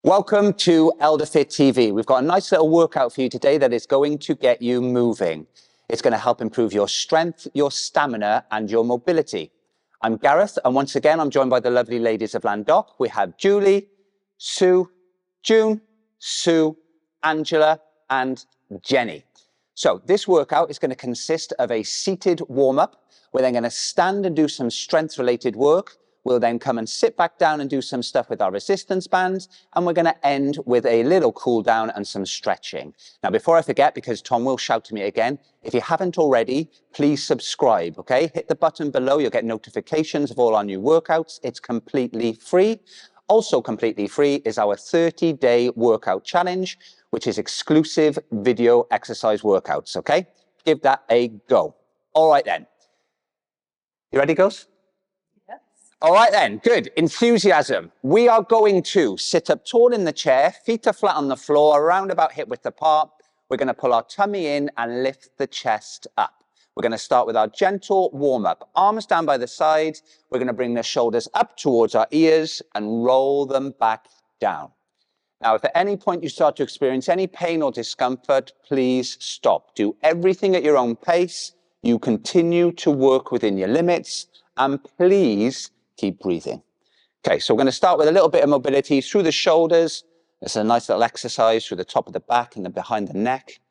Welcome to Elderfit TV. We've got a nice little workout for you today that is going to get you moving. It's going to help improve your strength, your stamina, and your mobility. I'm Gareth, and once again, I'm joined by the lovely ladies of Landoc. We have Julie, Sue, June, Sue, Angela, and Jenny. So this workout is going to consist of a seated warm-up. We're then going to stand and do some strength-related work. We'll then come and sit back down and do some stuff with our resistance bands, and we're going to end with a little cool down and some stretching. Now, before I forget, because Tom will shout to me again, if you haven't already, please subscribe, okay? Hit the button below. You'll get notifications of all our new workouts. It's completely free. Also completely free is our 30-day workout challenge, which is exclusive video exercise workouts, okay? Give that a go. All right, then. You ready, girls? All right then, good. Enthusiasm. We are going to sit up tall in the chair, feet are flat on the floor, around about hip width apart. We're going to pull our tummy in and lift the chest up. We're going to start with our gentle warm-up. Arms down by the side. We're going to bring the shoulders up towards our ears and roll them back down. Now, if at any point you start to experience any pain or discomfort, please stop. Do everything at your own pace. You continue to work within your limits, and please keep breathing. Okay, so we're going to start with a little bit of mobility through the shoulders. It's a nice little exercise through the top of the back and then behind the neck.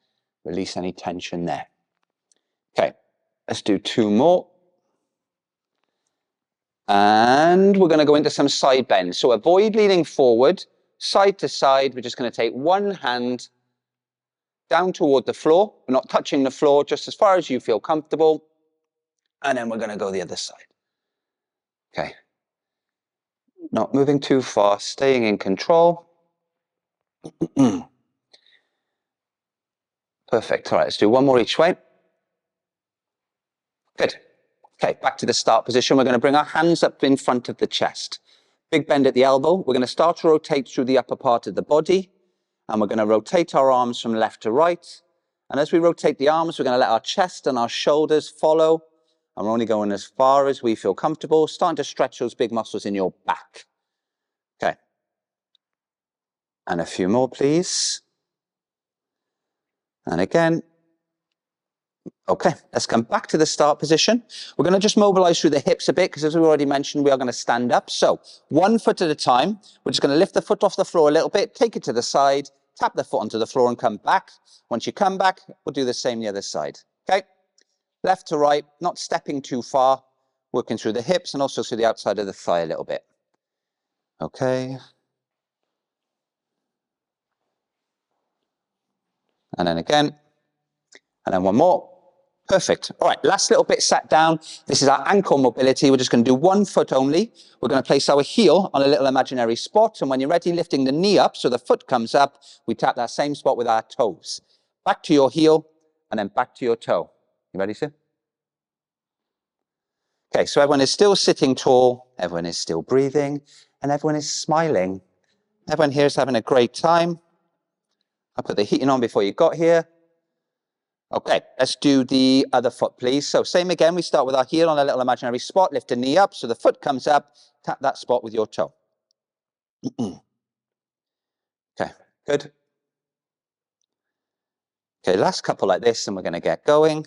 Release any tension there. Okay, let's do two more. And we're going to go into some side bends. So avoid leaning forward, side to side. We're just going to take one hand down toward the floor. We're not touching the floor, just as far as you feel comfortable. And then we're going to go the other side. Okay, not moving too far, staying in control. Perfect. All right, let's do one more each way. Good. Okay, back to the start position. We're going to bring our hands up in front of the chest. Big bend at the elbow. We're going to start to rotate through the upper part of the body, and we're going to rotate our arms from left to right. And as we rotate the arms, we're going to let our chest and our shoulders follow. And we're only going as far as we feel comfortable, starting to stretch those big muscles in your back. Okay. And a few more, please. And again. Okay, let's come back to the start position. We're going to just mobilize through the hips a bit, because as we already mentioned, we are going to stand up. So 1 foot at a time. We're just going to lift the foot off the floor a little bit, take it to the side, tap the foot onto the floor and come back. Once you come back, we'll do the same the other side. Okay. Left to right, not stepping too far, working through the hips and also through the outside of the thigh a little bit. Okay. And then again. And then one more. Perfect. All right, last little bit sat down. This is our ankle mobility. We're just going to do 1 foot only. We're going to place our heel on a little imaginary spot. And when you're ready, lifting the knee up so the foot comes up, we tap that same spot with our toes. Back to your heel and then back to your toe. You ready, sir? Okay, so everyone is still sitting tall, everyone is still breathing, and everyone is smiling. Everyone here is having a great time. I'll put the heating on before you got here. Okay, let's do the other foot, please. So same again, we start with our heel on a little imaginary spot, lift the knee up so the foot comes up, tap that spot with your toe. Okay, good. Okay, last couple like this, and we're going to get going.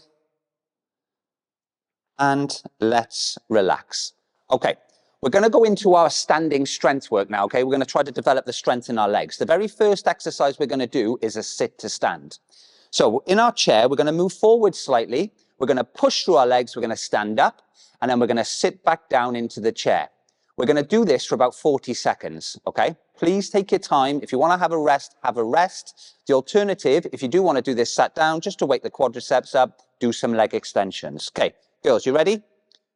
And let's relax. Okay, we're going to go into our standing strength work now, okay? We're going to try to develop the strength in our legs. The very first exercise we're going to do is a sit to stand. So in our chair, we're going to move forward slightly. We're going to push through our legs. We're going to stand up, and then we're going to sit back down into the chair. We're going to do this for about 40 seconds, okay? Please take your time. If you want to have a rest, have a rest. The alternative, if you do want to do this sat down, just to wake the quadriceps up, do some leg extensions. Okay, girls, you ready?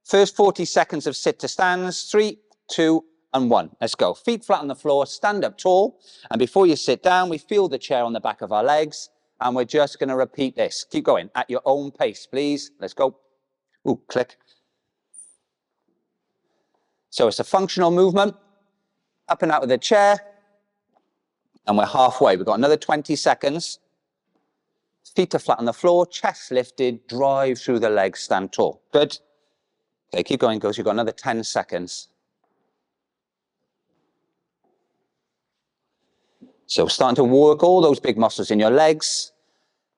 First 40 seconds of sit to stands. 3, 2, and 1. Let's go. Feet flat on the floor, stand up tall. And before you sit down, we feel the chair on the back of our legs. And we're just going to repeat this. Keep going at your own pace, please. Let's go. Ooh, click. So it's a functional movement. Up and out of the chair. And we're halfway. We've got another 20 seconds. Feet are flat on the floor, chest lifted, drive through the legs, stand tall. Good. Okay, keep going, girls. You've got another 10 seconds. So starting to work all those big muscles in your legs.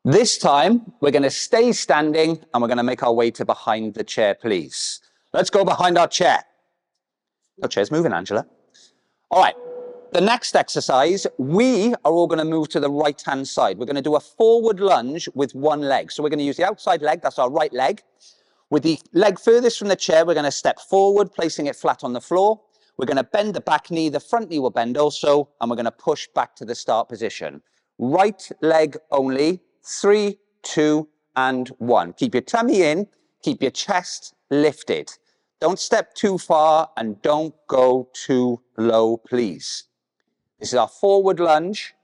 This time, we're going to stay standing and we're going to make our way to behind the chair, please. Let's go behind our chair. Your chair's moving, Angela. All right. The next exercise, we are all going to move to the right-hand side. We're going to do a forward lunge with one leg. So we're going to use the outside leg, that's our right leg. With the leg furthest from the chair, we're going to step forward, placing it flat on the floor. We're going to bend the back knee, the front knee will bend also, and we're going to push back to the start position. Right leg only, 3, 2, and 1. Keep your tummy in, keep your chest lifted. Don't step too far and don't go too low, please. This is our forward lunge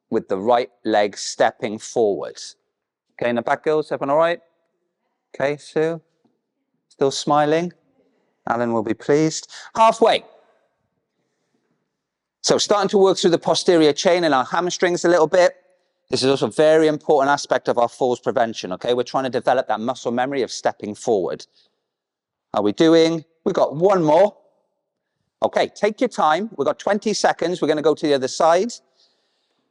with the right leg stepping forward. Okay, in the back, girls, everyone all right? Okay, Sue, still smiling? Alan will be pleased. Halfway. So starting to work through the posterior chain and our hamstrings a little bit. This is also a very important aspect of our falls prevention, okay? We're trying to develop that muscle memory of stepping forward. How are we doing? We've got one more. Okay, take your time. We've got 20 seconds. We're going to go to the other side.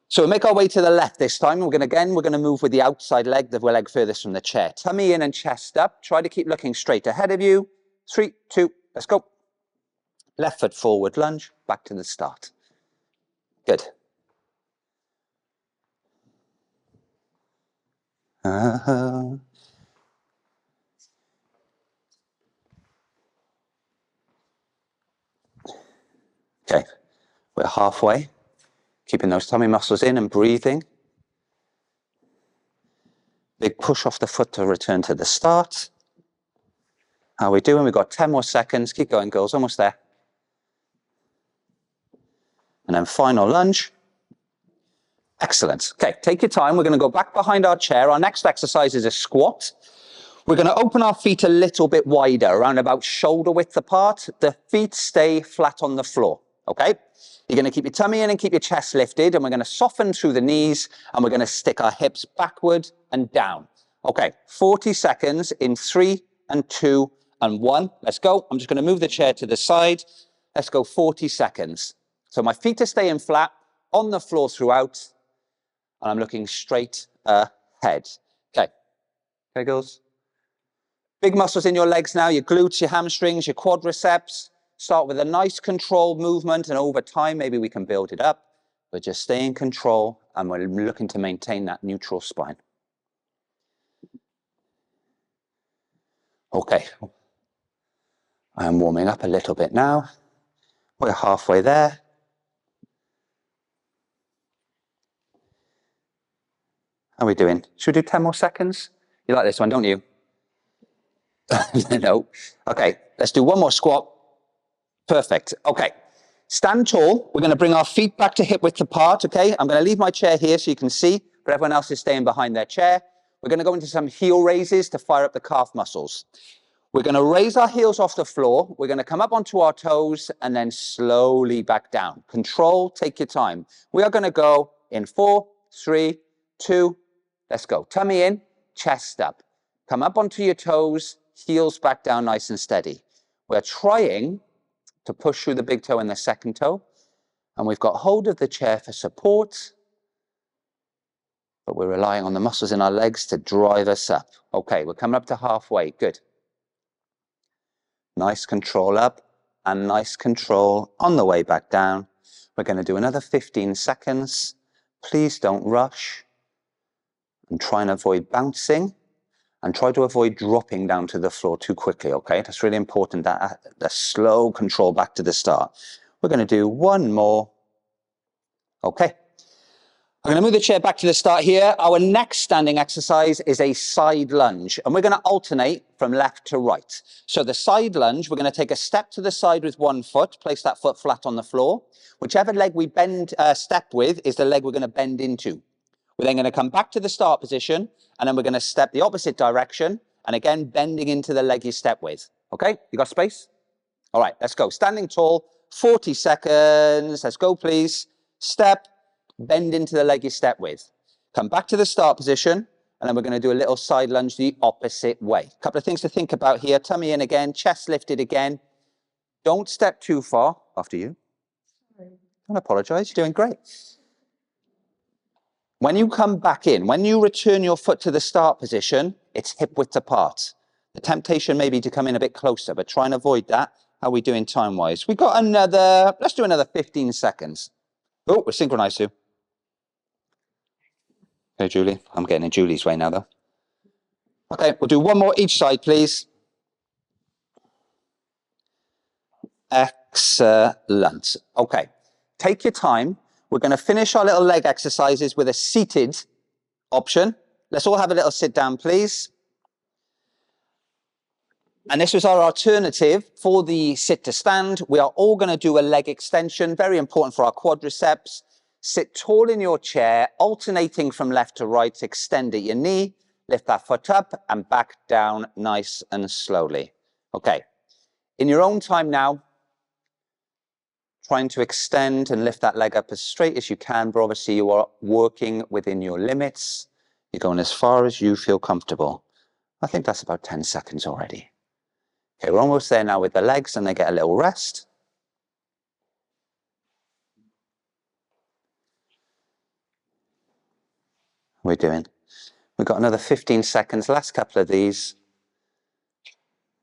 So we'll make our way to the left this time. We're going to move with the outside leg, the leg furthest from the chair. Tummy in and chest up. Try to keep looking straight ahead of you. 3, 2, let's go. Left foot forward lunge, back to the start. Good. Okay, we're halfway. Keeping those tummy muscles in and breathing. Big push off the foot to return to the start. How are we doing? We've got 10 more seconds. Keep going, girls. Almost there. And then final lunge. Excellent. Okay, take your time. We're going to go back behind our chair. Our next exercise is a squat. We're going to open our feet a little bit wider, around about shoulder width apart. The feet stay flat on the floor. Okay? You're going to keep your tummy in and keep your chest lifted, and we're going to soften through the knees, and we're going to stick our hips backward and down. Okay, 40 seconds in 3 and 2 and 1. Let's go. I'm just going to move the chair to the side. Let's go 40 seconds. So my feet are staying flat on the floor throughout, and I'm looking straight ahead. Okay. Okay, girls? Big muscles in your legs now, your glutes, your hamstrings, your quadriceps. Start with a nice controlled movement, and over time, maybe we can build it up. But just stay in control, and we're looking to maintain that neutral spine. Okay. I'm warming up a little bit now. We're halfway there. How are we doing? Should we do 10 more seconds? You like this one, don't you? No. Okay, let's do one more squat. Perfect. Okay. Stand tall. We're going to bring our feet back to hip width apart, okay? I'm going to leave my chair here so you can see, but everyone else is staying behind their chair. We're going to go into some heel raises to fire up the calf muscles. We're going to raise our heels off the floor. We're going to come up onto our toes and then slowly back down. Control, take your time. We are going to go in 4, 3, 2, let's go. Tummy in, chest up. Come up onto your toes, heels back down nice and steady. We're trying to push through the big toe and the second toe. And we've got hold of the chair for support, but we're relying on the muscles in our legs to drive us up. Okay, we're coming up to halfway. Good. Nice control up and nice control on the way back down. We're going to do another 15 seconds. Please don't rush. And try and avoid bouncing. And try to avoid dropping down to the floor too quickly, okay? That's really important, that the slow control back to the start. We're going to do one more. Okay. I'm going to move the chair back to the start here. Our next standing exercise is a side lunge, and we're going to alternate from left to right. So the side lunge, we're going to take a step to the side with one foot, place that foot flat on the floor. Whichever leg we step with is the leg we're going to bend into. We're then going to come back to the start position, and then we're going to step the opposite direction, and again, bending into the leg you step with. Okay, you got space? All right, let's go. Standing tall, 40 seconds. Let's go, please. Step, bend into the leg you step with. Come back to the start position, and then we're going to do a little side lunge the opposite way. A couple of things to think about here. Tummy in again, chest lifted again. Don't step too far. After you. Don't apologise, you're doing great. When you come back in, when you return your foot to the start position, it's hip width apart. The temptation may be to come in a bit closer, but try and avoid that. How are we doing time-wise? We've got another, let's do another 15 seconds. Oh, we're synchronised too. Okay, Julie. I'm getting in Julie's way now, though. Okay, we'll do one more each side, please. Excellent. Okay, take your time. We're going to finish our little leg exercises with a seated option. Let's all have a little sit down, please. And this was our alternative for the sit to stand. We are all going to do a leg extension, very important for our quadriceps. Sit tall in your chair, alternating from left to right, extend at your knee, lift that foot up and back down nice and slowly. Okay, in your own time now, trying to extend and lift that leg up as straight as you can, but obviously you are working within your limits. You're going as far as you feel comfortable. I think that's about 10 seconds already. Okay, we're almost there now with the legs and they get a little rest. We're doing. We've got another 15 seconds, last couple of these.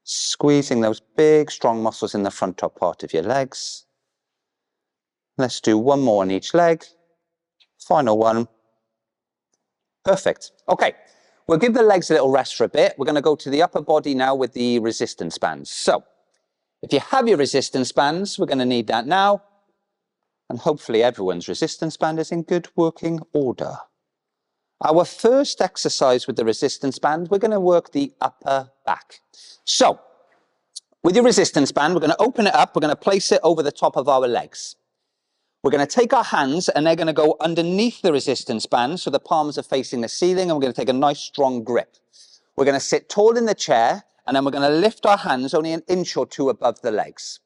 Squeezing those big, strong muscles in the front top part of your legs. Let's do one more on each leg. Final one. Perfect. Okay, we'll give the legs a little rest for a bit. We're going to go to the upper body now with the resistance bands. So, if you have your resistance bands, we're going to need that now. And hopefully everyone's resistance band is in good working order. Our first exercise with the resistance band, we're going to work the upper back. So, with your resistance band, we're going to open it up. We're going to place it over the top of our legs. We're going to take our hands and they're going to go underneath the resistance band so the palms are facing the ceiling, and we're going to take a nice strong grip. We're going to sit tall in the chair and then we're going to lift our hands only an inch or two above the legs.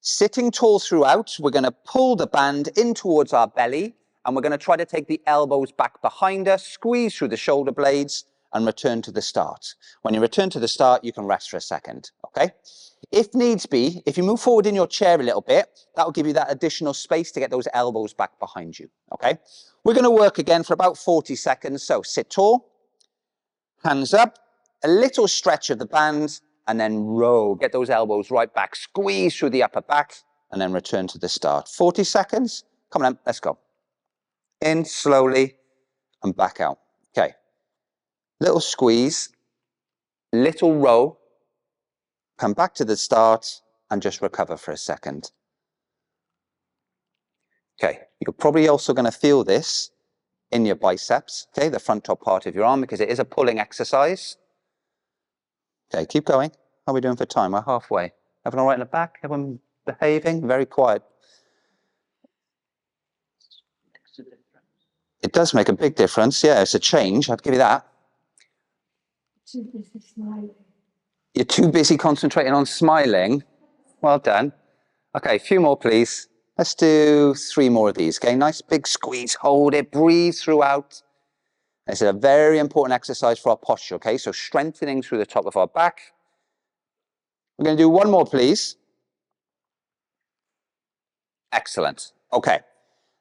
Sitting tall throughout, we're going to pull the band in towards our belly and we're going to try to take the elbows back behind us, squeeze through the shoulder blades and return to the start. When you return to the start, you can rest for a second, okay? If needs be, if you move forward in your chair a little bit, that will give you that additional space to get those elbows back behind you, okay? We're going to work again for about 40 seconds. So sit tall, hands up, a little stretch of the band, and then row. Get those elbows right back, squeeze through the upper back, and then return to the start. 40 seconds. Come on, let's go. In slowly and back out. Okay. Little squeeze, little row. Come back to the start and just recover for a second. Okay, you're probably also going to feel this in your biceps, okay, the front top part of your arm, because it is a pulling exercise. Okay, keep going. How are we doing for time? We're halfway. Everyone all right in the back? Everyone behaving? Very quiet. It does make a big difference. Yeah, it's a change. I'd give you that. Too busy smiling. You're too busy concentrating on smiling. Well done. Okay, a few more, please. Let's do 3 more of these. Okay, nice big squeeze. Hold it. Breathe throughout. This is a very important exercise for our posture. Okay, so strengthening through the top of our back. We're going to do 1 more, please. Excellent. Okay.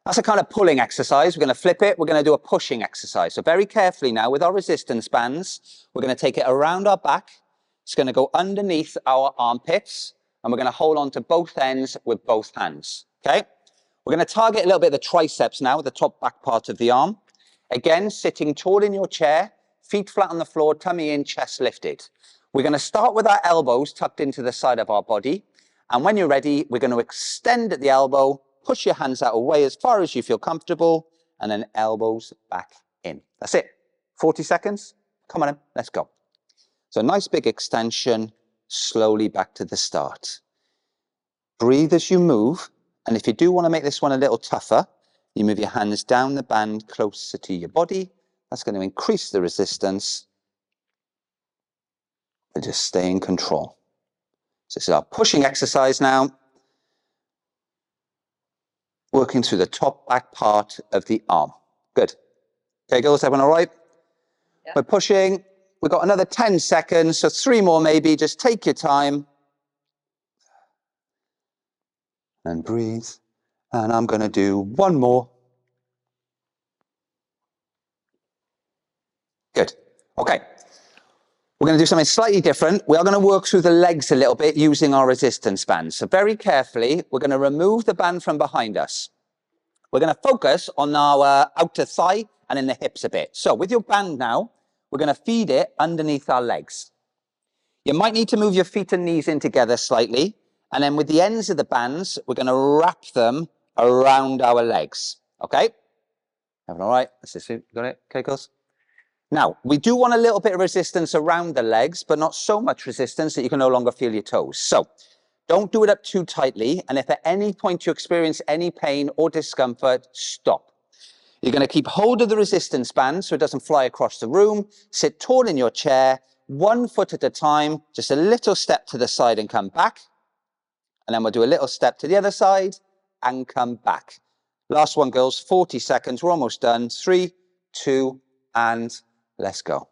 That's a kind of pulling exercise. We're going to flip it. We're going to do a pushing exercise. So very carefully now with our resistance bands, we're going to take it around our back. It's going to go underneath our armpits, and we're going to hold on to both ends with both hands, okay? We're going to target a little bit of the triceps now, the top back part of the arm. Again, sitting tall in your chair, feet flat on the floor, tummy in, chest lifted. We're going to start with our elbows tucked into the side of our body, and when you're ready, we're going to extend at the elbow, push your hands out away as far as you feel comfortable, and then elbows back in. That's it. 40 seconds. Come on in. Let's go. So a nice big extension, slowly back to the start. Breathe as you move, and if you do want to make this one a little tougher, you move your hands down the band closer to your body. That's going to increase the resistance, but just stay in control. So this is our pushing exercise now. Working through the top back part of the arm. Good. Okay, girls, everyone all right? Yeah. We're pushing. We've got another 10 seconds, so 3 more maybe. Just take your time. And breathe. And I'm going to do one more. Good. Okay. We're going to do something slightly different. We are going to work through the legs a little bit using our resistance band. So very carefully, we're going to remove the band from behind us. We're going to focus on our outer thigh and in the hips a bit. So with your band now, we're going to feed it underneath our legs. You might need to move your feet and knees in together slightly. And then with the ends of the bands, we're going to wrap them around our legs. Okay? Everyone all right? That's it. Got it? Okay, girls? Now, we do want a little bit of resistance around the legs, but not so much resistance that you can no longer feel your toes. So don't do it up too tightly. And if at any point you experience any pain or discomfort, stop. You're going to keep hold of the resistance band so it doesn't fly across the room. Sit tall in your chair, 1 foot at a time, just a little step to the side and come back. And then we'll do a little step to the other side and come back. Last one, girls, 40 seconds. We're almost done. 3, 2, and let's go.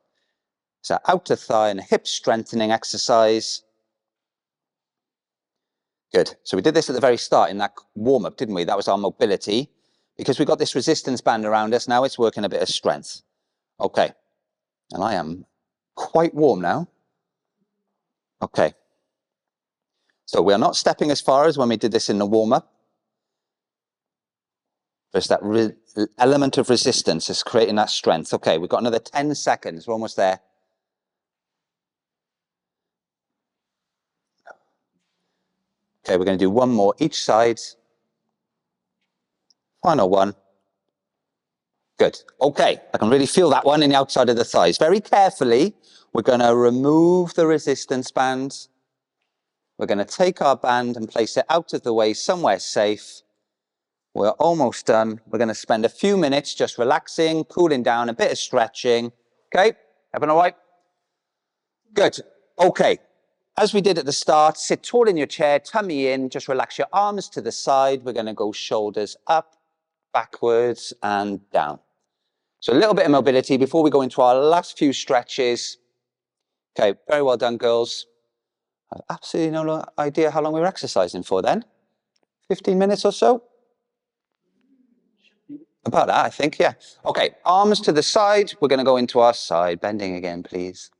So outer thigh and hip strengthening exercise. Good. So we did this at the very start in that warm-up, didn't we? That was our mobility. Because we've got this resistance band around us, now it's working a bit of strength. Okay. And I am quite warm now. Okay. So we are not stepping as far as when we did this in the warm-up. There's that element of resistance is creating that strength. Okay, we've got another 10 seconds. We're almost there. Okay, we're going to do one more each side. Final one. Good. Okay, I can really feel that one in the outside of the thighs. Very carefully, we're going to remove the resistance band. We're going to take our band and place it out of the way somewhere safe. We're almost done. We're going to spend a few minutes just relaxing, cooling down, a bit of stretching. Okay, everyone all right? Good. Okay. As we did at the start, sit tall in your chair, tummy in, just relax your arms to the side. We're going to go shoulders up, backwards, and down. So a little bit of mobility before we go into our last few stretches. Okay, very well done, girls. I have absolutely no idea how long we were exercising for then. 15 minutes or so? About that, I think, yeah. Okay, arms to the side. We're going to go into our side. Bending again, please.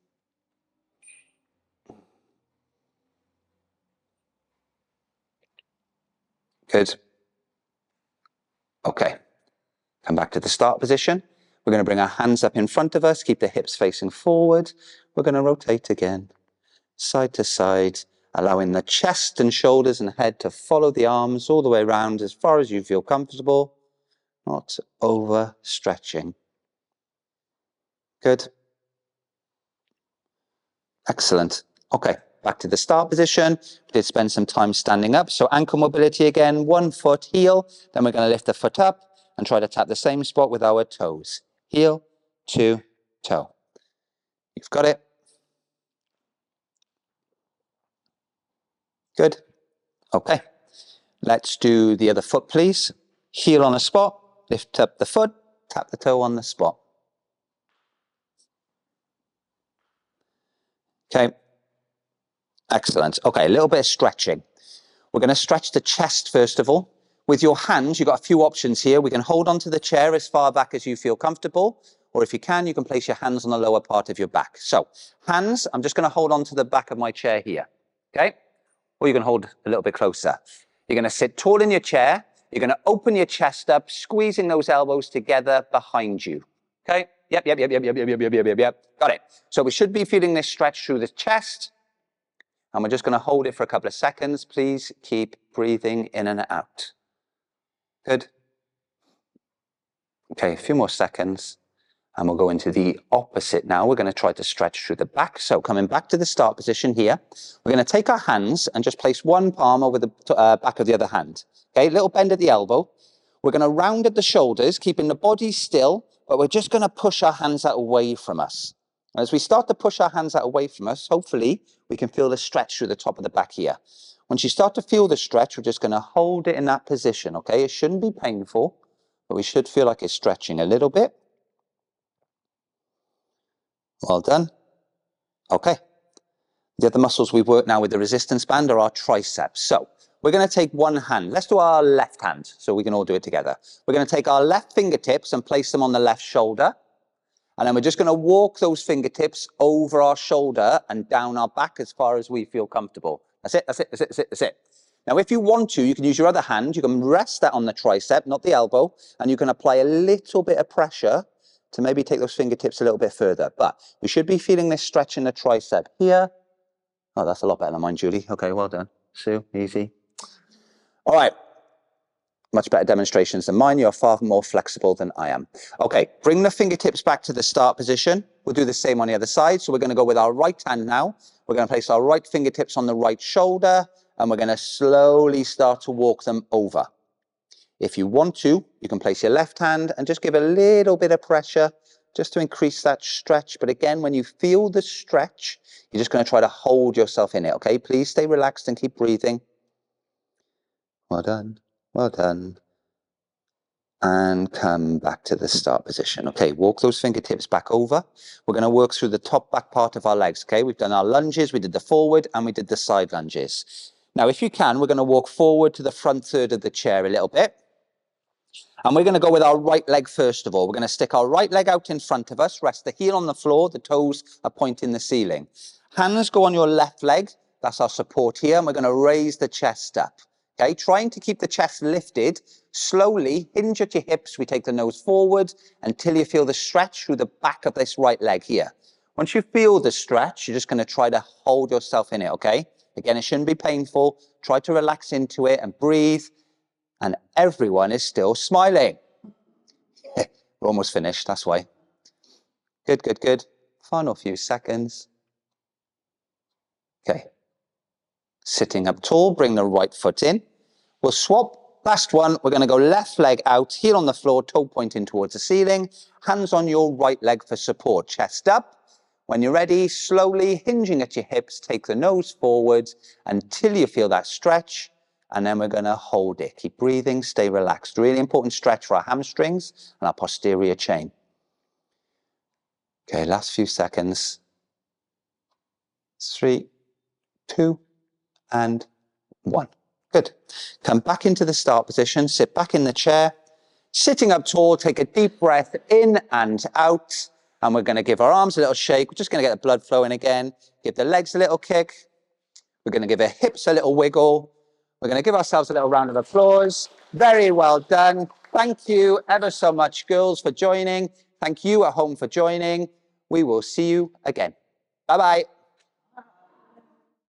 Good. Okay. Come back to the start position. We're going to bring our hands up in front of us. Keep the hips facing forward. We're going to rotate again. Side to side. Allowing the chest and shoulders and head to follow the arms all the way around as far as you feel comfortable. Not overstretching. Good. Excellent. Okay, back to the start position. We did spend some time standing up. So ankle mobility again, 1 foot heel. Then we're going to lift the foot up and try to tap the same spot with our toes. Heel to toe. You've got it. Good. Okay. Let's do the other foot, please. Heel on a spot. Lift up the foot. Tap the toe on the spot. Okay. Excellent. Okay, a little bit of stretching. We're going to stretch the chest first of all. With your hands, you've got a few options here. We can hold onto the chair as far back as you feel comfortable. Or if you can place your hands on the lower part of your back. So, hands, I'm just going to hold onto the back of my chair here. Okay? Or you can hold a little bit closer. You're going to sit tall in your chair. You're going to open your chest up, squeezing those elbows together behind you. Okay? Yep. Got it. So we should be feeling this stretch through the chest. And we're just going to hold it for a couple of seconds. Please keep breathing in and out. Good. Okay, a few more seconds. And we'll go into the opposite now. We're going to try to stretch through the back. So coming back to the start position here, we're going to take our hands and just place one palm over the back of the other hand. Okay, little bend at the elbow. We're going to round at the shoulders, keeping the body still, but we're just going to push our hands out away from us. And as we start to push our hands out away from us, hopefully we can feel the stretch through the top of the back here. Once you start to feel the stretch, we're just going to hold it in that position, okay? It shouldn't be painful, but we should feel like it's stretching a little bit. Well done. Okay. The other muscles we've worked now with the resistance band are our triceps. So we're going to take one hand. Let's do our left hand so we can all do it together. We're going to take our left fingertips and place them on the left shoulder. And then we're just going to walk those fingertips over our shoulder and down our back as far as we feel comfortable. That's it, that's it, that's it, that's it, that's it. Now, if you want to, you can use your other hand. You can rest that on the tricep, not the elbow, and you can apply a little bit of pressure to maybe take those fingertips a little bit further. But we should be feeling this stretch in the tricep here. Oh, that's a lot better than mine, Julie. Okay, well done. Sue, easy. All right. Much better demonstrations than mine. You're far more flexible than I am. Okay, bring the fingertips back to the start position. We'll do the same on the other side. So we're going to go with our right hand now. We're going to place our right fingertips on the right shoulder, and we're going to slowly start to walk them over. If you want to, you can place your left hand and just give a little bit of pressure just to increase that stretch. But again, when you feel the stretch, you're just going to try to hold yourself in it, okay? Please stay relaxed and keep breathing. Well done. Well done. And come back to the start position. Okay, walk those fingertips back over. We're going to work through the top back part of our legs, okay? We've done our lunges, we did the forward, and we did the side lunges. Now, if you can, we're going to walk forward to the front third of the chair a little bit. And we're going to go with our right leg first of all. We're going to stick our right leg out in front of us, rest the heel on the floor, the toes are pointing the ceiling. Hands go on your left leg, that's our support here, and we're going to raise the chest up. Okay, trying to keep the chest lifted, slowly hinge at your hips. We take the nose forward until you feel the stretch through the back of this right leg here. Once you feel the stretch, you're just going to try to hold yourself in it, okay? Again, it shouldn't be painful. Try to relax into it and breathe. And everyone is still smiling. We're almost finished, that's why. Good, good, good. Final few seconds. Okay. Sitting up tall, bring the right foot in. We'll swap. Last one, we're going to go left leg out, heel on the floor, toe pointing towards the ceiling. Hands on your right leg for support, chest up. When you're ready, slowly hinging at your hips, take the nose forward until you feel that stretch. And then we're going to hold it. Keep breathing, stay relaxed. Really important stretch for our hamstrings and our posterior chain. Okay, last few seconds. 3, 2, and 1. Good. Come back into the start position, sit back in the chair. Sitting up tall, take a deep breath in and out. And we're going to give our arms a little shake. We're just going to get the blood flowing again. Give the legs a little kick. We're going to give our hips a little wiggle. We're going to give ourselves a little round of applause. Very well done. Thank you ever so much, girls, for joining. Thank you at home for joining. We will see you again. Bye-bye.